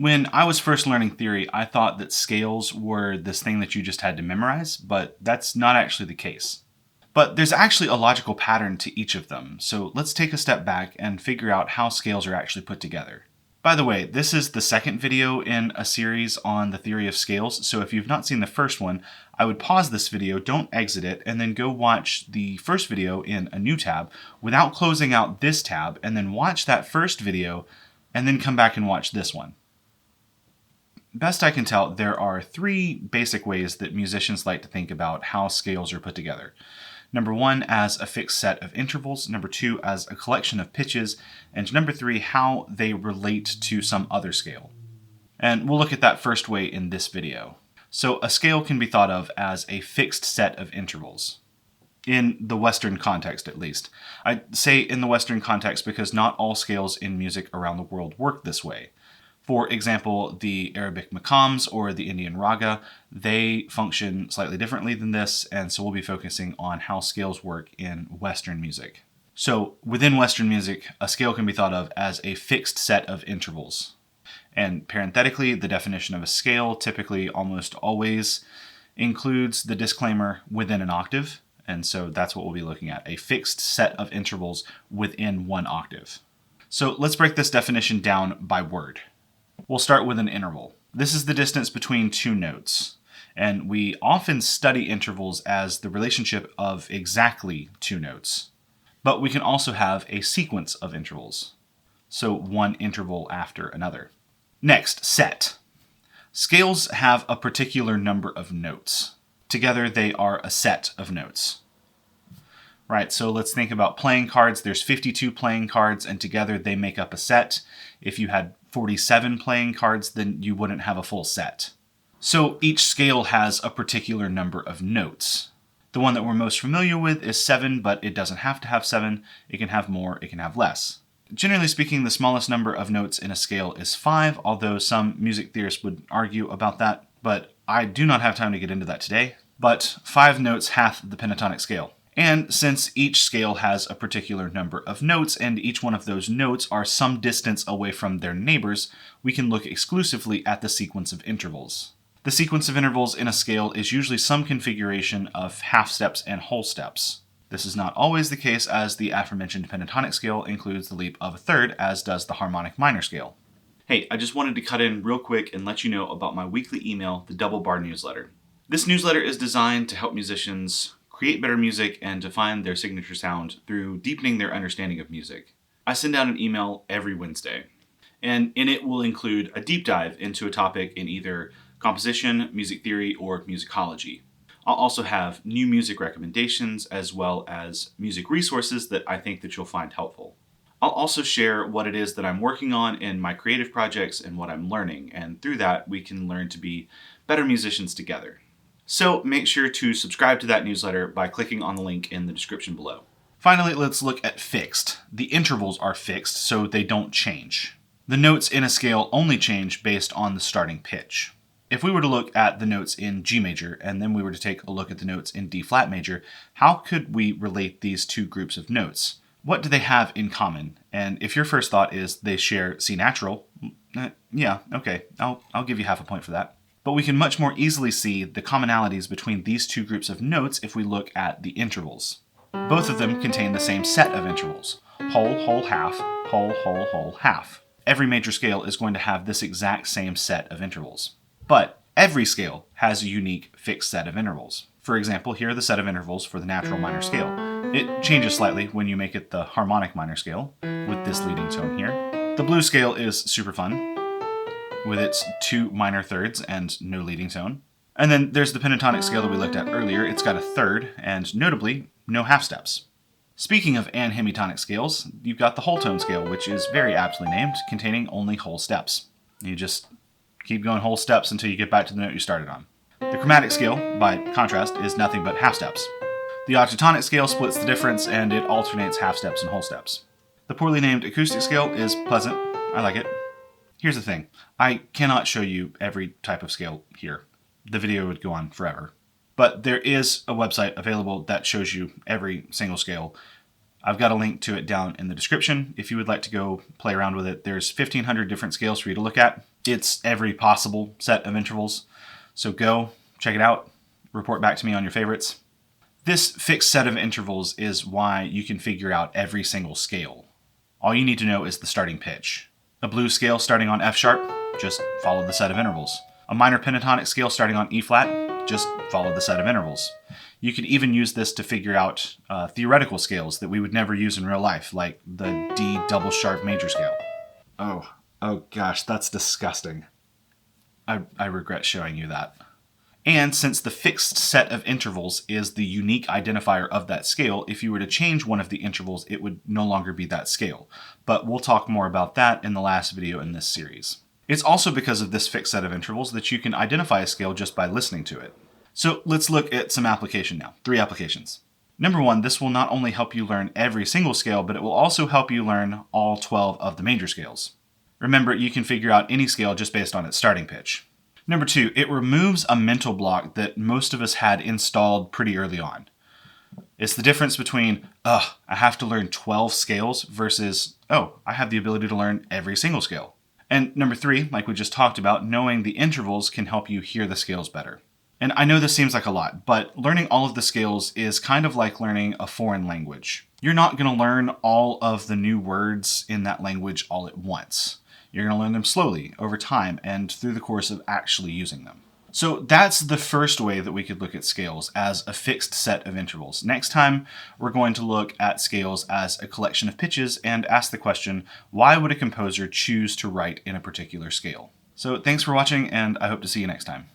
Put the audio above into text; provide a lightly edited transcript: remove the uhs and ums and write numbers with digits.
When I was first learning theory, I thought that scales were this thing that you just had to memorize, but that's not actually the case. But there's actually a logical pattern to each of them, so let's take a step back and figure out how scales are actually put together. By the way, this is the second video in a series on the theory of scales, so if you've not seen the first one, I would pause this video, don't exit it, and then go watch the first video in a new tab without closing out this tab, and then watch that first video, and then come back and watch this one. Best I can tell, there are three basic ways that musicians like to think about how scales are put together. Number one, as a fixed set of intervals. Number two, as a collection of pitches. And number three, how they relate to some other scale. And we'll look at that first way in this video. So a scale can be thought of as a fixed set of intervals. In the Western context, at least. I say in the Western context because not all scales in music around the world work this way. For example, the Arabic maqams or the Indian raga, they function slightly differently than this, and so we'll be focusing on how scales work in Western music. So within Western music, a scale can be thought of as a fixed set of intervals. And parenthetically, the definition of a scale typically almost always includes the disclaimer within an octave, and so that's what we'll be looking at, a fixed set of intervals within one octave. So let's break this definition down by word. We'll start with an interval. This is the distance between two notes, and we often study intervals as the relationship of exactly two notes. But we can also have a sequence of intervals, so one interval after another. Next, set. Scales have a particular number of notes. Together they are a set of notes. Right, so let's think about playing cards. There's 52 playing cards, and together they make up a set. If you had 47 playing cards, then you wouldn't have a full set. So each scale has a particular number of notes. The one that we're most familiar with is 7, but it doesn't have to have 7. It can have more, it can have less. Generally speaking, the smallest number of notes in a scale is 5, although some music theorists would argue about that, but I do not have time to get into that today. But 5 notes hath the pentatonic scale. And since each scale has a particular number of notes, and each one of those notes are some distance away from their neighbors, we can look exclusively at the sequence of intervals. The sequence of intervals in a scale is usually some configuration of half steps and whole steps. This is not always the case, as the aforementioned pentatonic scale includes the leap of a third, as does the harmonic minor scale. Hey, I just wanted to cut in real quick and let you know about my weekly email, the Double Bar newsletter. This newsletter is designed to help musicians create better music and to find their signature sound through deepening their understanding of music. I send out an email every Wednesday, and in it will include a deep dive into a topic in either composition, music theory, or musicology. I'll also have new music recommendations as well as music resources that I think that you'll find helpful. I'll also share what it is that I'm working on in my creative projects and what I'm learning, and through that we can learn to be better musicians together. So make sure to subscribe to that newsletter by clicking on the link in the description below. Finally, let's look at fixed. The intervals are fixed, so they don't change. The notes in a scale only change based on the starting pitch. If we were to look at the notes in G major, and then we were to take a look at the notes in D flat major, how could we relate these two groups of notes? What do they have in common? And if your first thought is they share C natural, yeah, okay, I'll give you half a point for that. But we can much more easily see the commonalities between these two groups of notes if we look at the intervals. Both of them contain the same set of intervals: whole, whole, half, whole, whole, whole, half. Every major scale is going to have this exact same set of intervals. But every scale has a unique fixed set of intervals. For example, here are the set of intervals for the natural minor scale. It changes slightly when you make it the harmonic minor scale, with this leading tone here. The blues scale is super fun, with its 2 minor thirds and no leading tone. And then there's the pentatonic scale that we looked at earlier. It's got a third, and notably, no half steps. Speaking of anhemitonic scales, you've got the whole tone scale, which is very aptly named, containing only whole steps. You just keep going whole steps until you get back to the note you started on. The chromatic scale, by contrast, is nothing but half steps. The octatonic scale splits the difference, and it alternates half steps and whole steps. The poorly named acoustic scale is pleasant. I like it. Here's the thing. I cannot show you every type of scale here. The video would go on forever. But there is a website available that shows you every single scale. I've got a link to it down in the description if you would like to go play around with it. There's 1,500 different scales for you to look at. It's every possible set of intervals. So go, check it out, report back to me on your favorites. This fixed set of intervals is why you can figure out every single scale. All you need to know is the starting pitch. A blues scale starting on F sharp, just follow the set of intervals. A minor pentatonic scale starting on E flat, just follow the set of intervals. You could even use this to figure out theoretical scales that we would never use in real life, like the D double sharp major scale. Oh gosh, that's disgusting. I regret showing you that. And since the fixed set of intervals is the unique identifier of that scale, if you were to change one of the intervals, it would no longer be that scale. But we'll talk more about that in the last video in this series. It's also because of this fixed set of intervals that you can identify a scale just by listening to it. So let's look at some application now. 3 applications. Number 1, this will not only help you learn every single scale, but it will also help you learn all 12 of the major scales. Remember, you can figure out any scale just based on its starting pitch. Number 2, it removes a mental block that most of us had installed pretty early on. It's the difference between, I have to learn 12 scales versus, I have the ability to learn every single scale. And number 3, like we just talked about, knowing the intervals can help you hear the scales better. And I know this seems like a lot, but learning all of the scales is kind of like learning a foreign language. You're not going to learn all of the new words in that language all at once. You're going to learn them slowly, over time, and through the course of actually using them. So that's the first way that we could look at scales, as a fixed set of intervals. Next time, we're going to look at scales as a collection of pitches and ask the question, why would a composer choose to write in a particular scale? So thanks for watching, and I hope to see you next time.